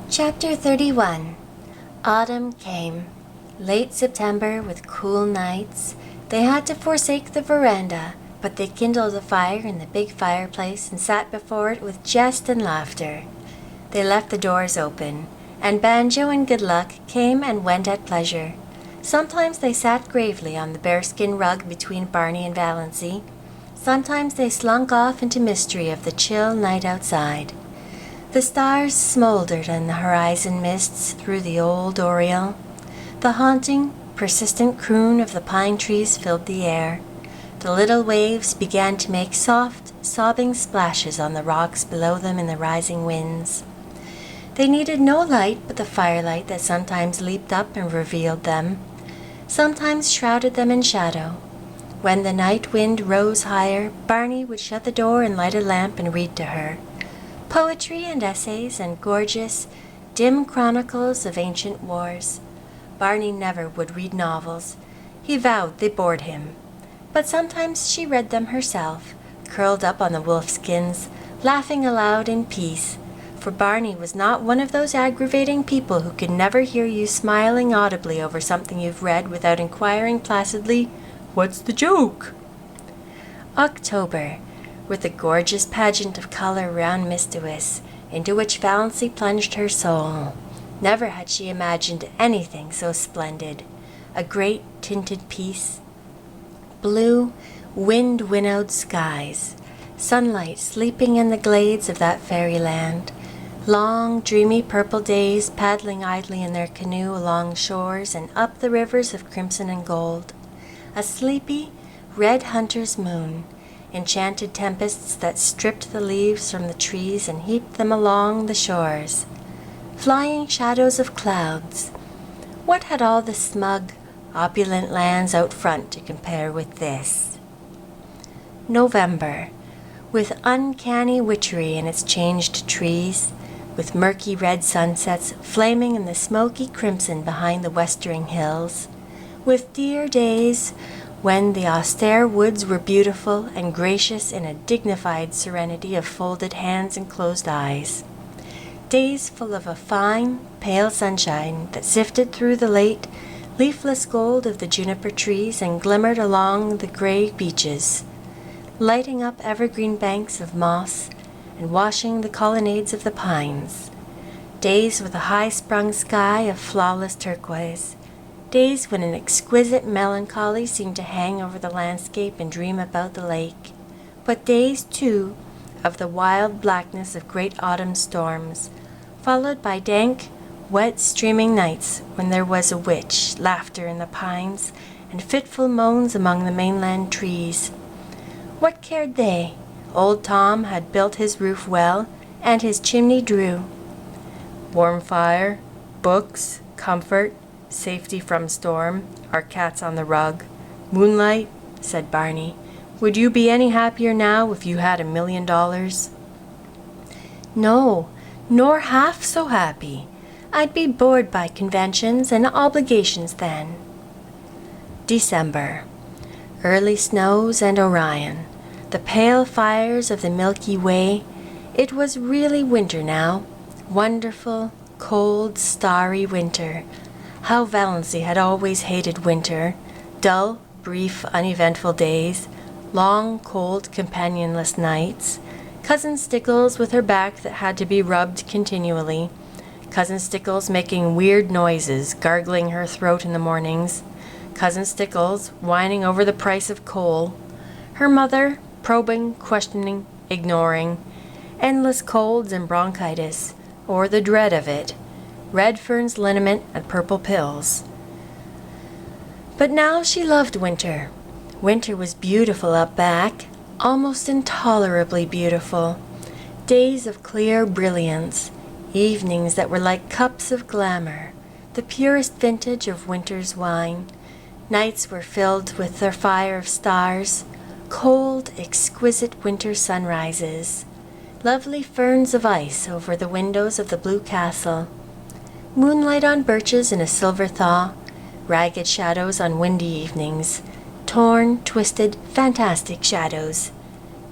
Chapter 31. Autumn came. Late September with cool nights. They had to forsake the veranda, but they kindled a fire in the big fireplace and sat before it with jest and laughter. They left the doors open, and Banjo and Good Luck came and went at pleasure. Sometimes they sat gravely on the bearskin rug between Barney and Valency. Sometimes they slunk off into mystery of the chill night outside. The stars smoldered in the horizon mists through the old oriel. The haunting, persistent croon of the pine trees filled the air. The little waves began to make soft, sobbing splashes on the rocks below them in the rising winds. They needed no light but the firelight that sometimes leaped up and revealed them, sometimes shrouded them in shadow. When the night wind rose higher, Barney would shut the door and light a lamp and read to her. Poetry and essays and gorgeous, dim chronicles of ancient wars. Barney never would read novels. He vowed they bored him. But sometimes she read them herself, curled up on the wolfskins, laughing aloud in peace, for Barney was not one of those aggravating people who can never hear you smiling audibly over something you've read without inquiring placidly, "What's the joke?" October, with the gorgeous pageant of color round Mistawis, into which Valency plunged her soul. Never had she imagined anything so splendid. A great tinted peace. Blue, wind-winnowed skies. Sunlight sleeping in the glades of that fairyland. Long, dreamy purple days paddling idly in their canoe along shores and up the rivers of crimson and gold. A sleepy, red hunter's moon. Enchanted tempests that stripped the leaves from the trees and heaped them along the shores. Flying shadows of clouds. What had all the smug, opulent lands out front to compare with this? November, with uncanny witchery in its changed trees, with murky red sunsets flaming in the smoky crimson behind the westering hills, with dear days when the austere woods were beautiful and gracious in a dignified serenity of folded hands and closed eyes. Days full of a fine, pale sunshine that sifted through the late, leafless gold of the juniper trees and glimmered along the gray beaches, lighting up evergreen banks of moss and washing the colonnades of the pines. Days with a high-sprung sky of flawless turquoise. Days when an exquisite melancholy seemed to hang over the landscape and dream about the lake. But days, too, of the wild blackness of great autumn storms, followed by dank, wet, streaming nights when there was a witch, laughter in the pines, and fitful moans among the mainland trees. What cared they? Old Tom had built his roof well, and his chimney drew. Warm fire, books, comfort, safety from storm, our cats on the rug. Moonlight, said Barney. Would you be any happier now if you had $1 million? No, nor half so happy. I'd be bored by conventions and obligations then. December. Early snows and Orion. The pale fires of the Milky Way. It was really winter now. Wonderful, cold, starry winter. How Valency had always hated winter. Dull, brief, uneventful days. Long, cold, companionless nights. Cousin Stickles with her back that had to be rubbed continually. Cousin Stickles making weird noises, gargling her throat in the mornings. Cousin Stickles whining over the price of coal. Her mother probing, questioning, ignoring. Endless colds and bronchitis, or the dread of it. Redfern's liniment and purple pills. But now she loved winter. Winter was beautiful up back, almost intolerably beautiful. Days of clear brilliance, evenings that were like cups of glamour, the purest vintage of winter's wine. Nights were filled with their fire of stars, cold, exquisite winter sunrises, lovely ferns of ice over the windows of the blue castle. Moonlight on birches in a silver thaw, ragged shadows on windy evenings, torn, twisted, fantastic shadows,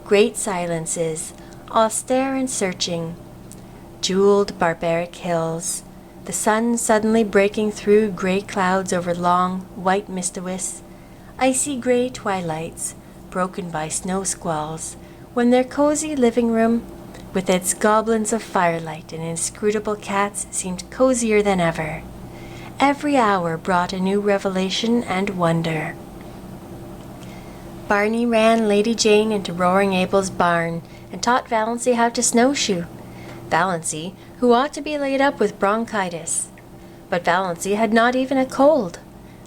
great silences, austere and searching, jeweled barbaric hills, the sun suddenly breaking through gray clouds over long, white mist-wisps, icy gray twilights, broken by snow squalls, when their cozy living room, with its goblins of firelight and inscrutable cats, seemed cozier than ever. Every hour brought a new revelation and wonder. Barney ran Lady Jane into Roaring Abel's barn and taught Valancy how to snowshoe. Valancy, who ought to be laid up with bronchitis. But Valancy had not even a cold.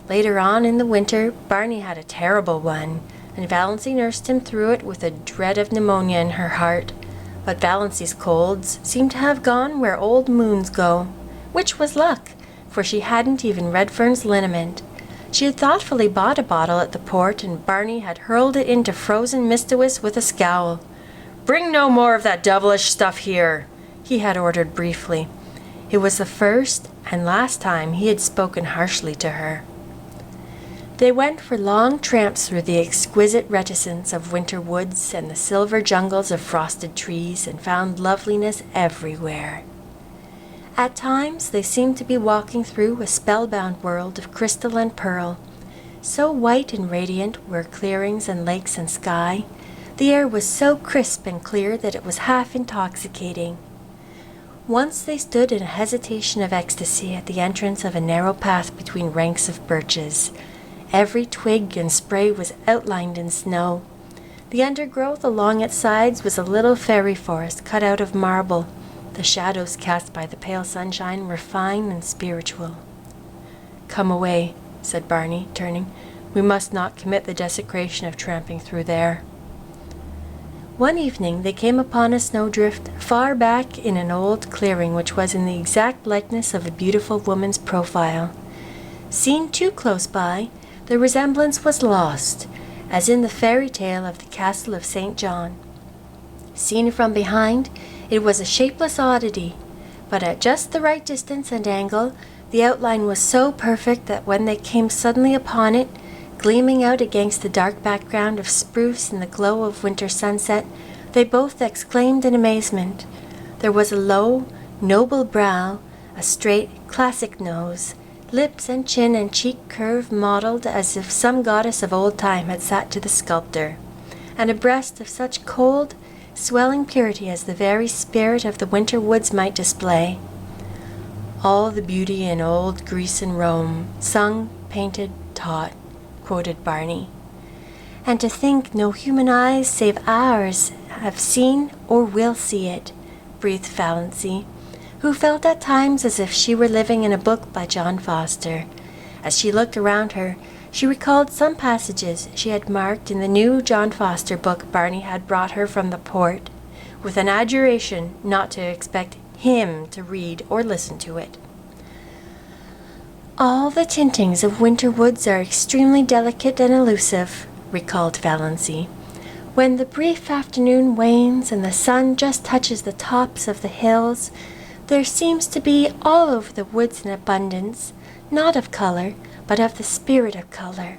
Later on in the winter, Barney had a terrible one, and Valancy nursed him through it with a dread of pneumonia in her heart. But Valancy's colds seemed to have gone where old moons go, which was luck, for she hadn't even Redfern's liniment. She had thoughtfully bought a bottle at the port, and Barney had hurled it into frozen Mistawis with a scowl. "Bring no more of that devilish stuff here," he had ordered briefly. It was the first and last time he had spoken harshly to her. They went for long tramps through the exquisite reticence of winter woods and the silver jungles of frosted trees, and found loveliness everywhere. At times they seemed to be walking through a spellbound world of crystal and pearl. So white and radiant were clearings and lakes and sky. The air was so crisp and clear that it was half intoxicating. Once they stood in a hesitation of ecstasy at the entrance of a narrow path between ranks of birches. Every twig and spray was outlined in snow. The undergrowth along its sides was a little fairy forest cut out of marble. The shadows cast by the pale sunshine were fine and spiritual. "Come away," said Barney, turning. "We must not commit the desecration of tramping through there." One evening they came upon a snowdrift far back in an old clearing which was in the exact likeness of a beautiful woman's profile. Seen too close by, the resemblance was lost, as in the fairy tale of the Castle of St. John. Seen from behind, it was a shapeless oddity, but at just the right distance and angle, the outline was so perfect that when they came suddenly upon it, gleaming out against the dark background of spruce in the glow of winter sunset, they both exclaimed in amazement. There was a low, noble brow, a straight, classic nose, lips and chin and cheek curve modeled as if some goddess of old time had sat to the sculptor, and a breast of such cold, swelling purity as the very spirit of the winter woods might display. "All the beauty in old Greece and Rome, sung, painted, taught," quoted Barney. "And to think no human eyes save ours have seen or will see it," breathed Valancy, who felt at times as if she were living in a book by John Foster. As she looked around her, she recalled some passages she had marked in the new John Foster book Barney had brought her from the port, with an adjuration not to expect him to read or listen to it. "All the tintings of winter woods are extremely delicate and elusive," recalled Valancy. "When the brief afternoon wanes and the sun just touches the tops of the hills, there seems to be all over the woods an abundance, not of color, but of the spirit of color.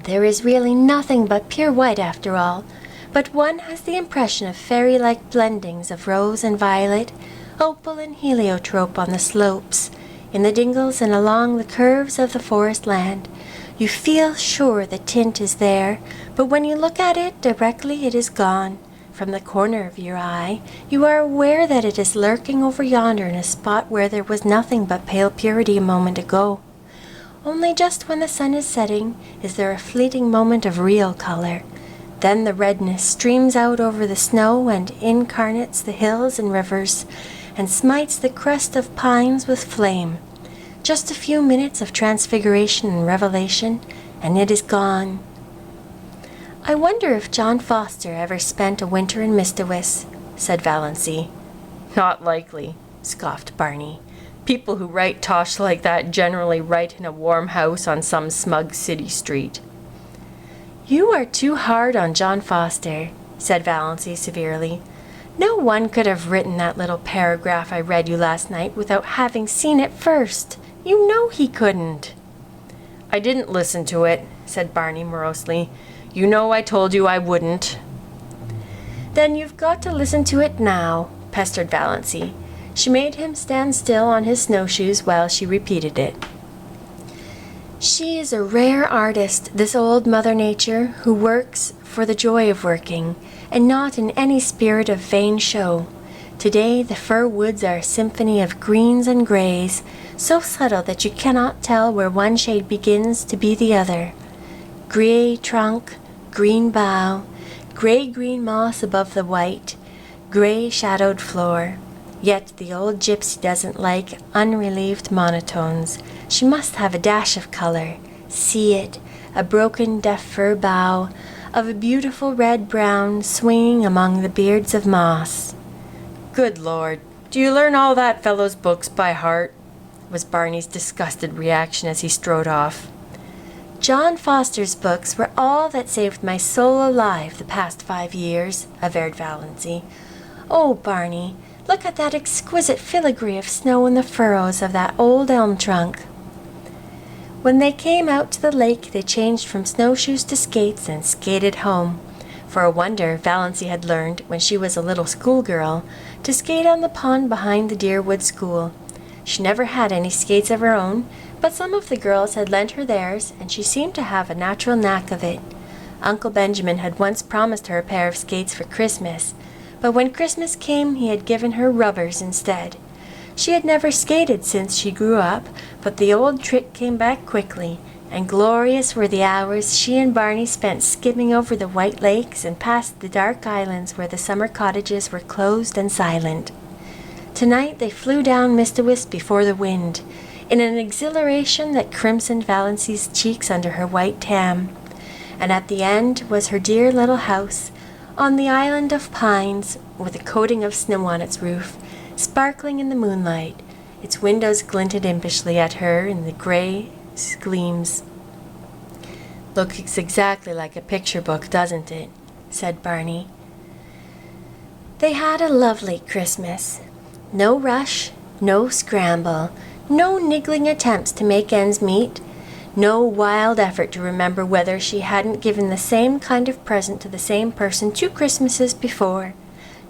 There is really nothing but pure white after all, but one has the impression of fairy-like blendings of rose and violet, opal and heliotrope on the slopes, in the dingles and along the curves of the forest land. You feel sure the tint is there, but when you look at it directly it is gone. From the corner of your eye, you are aware that it is lurking over yonder in a spot where there was nothing but pale purity a moment ago. Only just when the sun is setting is there a fleeting moment of real color. Then the redness streams out over the snow and incarnates the hills and rivers, and smites the crest of pines with flame. Just a few minutes of transfiguration and revelation, and it is gone. I wonder if John Foster ever spent a winter in Mistawis, said Valancy. Not likely, scoffed Barney. People who write tosh like that generally write in a warm house on some smug city street. You are too hard on John Foster, said Valancy severely. No one could have written that little paragraph I read you last night without having seen it first. You know he couldn't. I didn't listen to it, said Barney morosely. You know I told you I wouldn't. Then you've got to listen to it now, pestered Valancy. She made him stand still on his snowshoes while she repeated it. She is a rare artist, this old Mother Nature, who works for the joy of working, and not in any spirit of vain show. Today the fir woods are a symphony of greens and grays, so subtle that you cannot tell where one shade begins to be the other. Grey trunk, green bough, grey-green moss above the white, grey-shadowed floor. Yet the old gypsy doesn't like unrelieved monotones. She must have a dash of color. See it, a broken deaf fir bough, of a beautiful red-brown swinging among the beards of moss. Good Lord, do you learn all that fellow's books by heart? Was Barney's disgusted reaction as he strode off. John Foster's books were all that saved my soul alive the past 5 years, averred Valancy. Oh, Barney, look at that exquisite filigree of snow in the furrows of that old elm trunk. When they came out to the lake, they changed from snowshoes to skates and skated home. For a wonder, Valancy had learned, when she was a little schoolgirl, to skate on the pond behind the Deerwood School. She never had any skates of her own, but some of the girls had lent her theirs, and she seemed to have a natural knack of it. Uncle Benjamin had once promised her a pair of skates for Christmas, but when Christmas came he had given her rubbers instead. She had never skated since she grew up, but the old trick came back quickly, and glorious were the hours she and Barney spent skimming over the white lakes and past the dark islands where the summer cottages were closed and silent. Tonight they flew down Mist-a-Wisp before the wind, in an exhilaration that crimsoned Valancy's cheeks under her white tam. And at the end was her dear little house, on the island of pines, with a coating of snow on its roof, sparkling in the moonlight. Its windows glinted impishly at her in the gray gleams. "Looks exactly like a picture book, doesn't it?" said Barney. They had a lovely Christmas. No rush, no scramble, no niggling attempts to make ends meet, no wild effort to remember whether she hadn't given the same kind of present to the same person 2 Christmases before,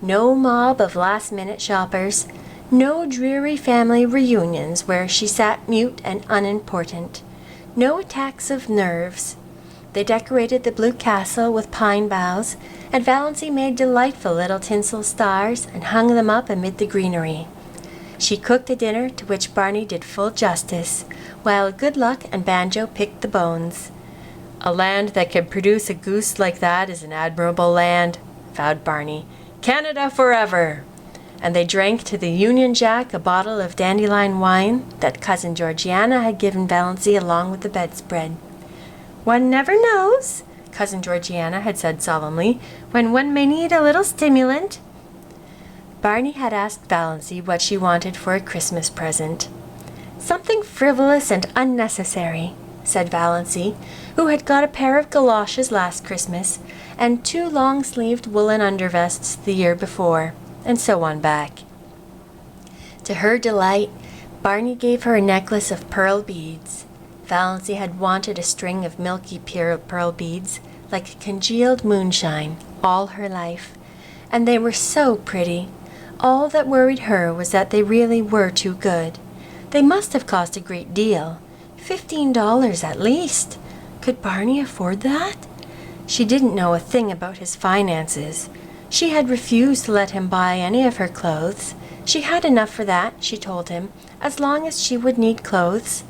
no mob of last-minute shoppers, no dreary family reunions where she sat mute and unimportant, no attacks of nerves. They decorated the blue castle with pine boughs, and Valancy made delightful little tinsel stars and hung them up amid the greenery. She cooked a dinner to which Barney did full justice, while Good Luck and Banjo picked the bones. A land that can produce a goose like that is an admirable land, vowed Barney. Canada forever! And they drank to the Union Jack a bottle of dandelion wine that Cousin Georgiana had given Valancy along with the bedspread. "One never knows," Cousin Georgiana had said solemnly, "when one may need a little stimulant." Barney had asked Valancy what she wanted for a Christmas present. "Something frivolous and unnecessary," said Valancy, who had got a pair of galoshes last Christmas and 2 long-sleeved woolen undervests the year before, and so on back. To her delight, Barney gave her a necklace of pearl beads. Valancy had wanted a string of milky pearl beads, like congealed moonshine, all her life, and they were so pretty. All that worried her was that they really were too good. They must have cost a great deal, $15 at least. Could Barney afford that? She didn't know a thing about his finances. She had refused to let him buy any of her clothes. She had enough for that, she told him, as long as she would need clothes.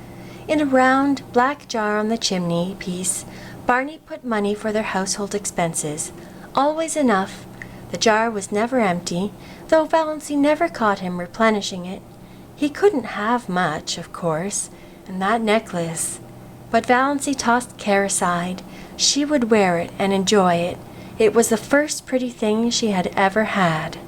In a round, black jar on the chimney piece, Barney put money for their household expenses. Always enough. The jar was never empty, though Valancy never caught him replenishing it. He couldn't have much, of course, and that necklace. But Valancy tossed care aside. She would wear it and enjoy it. It was the first pretty thing she had ever had.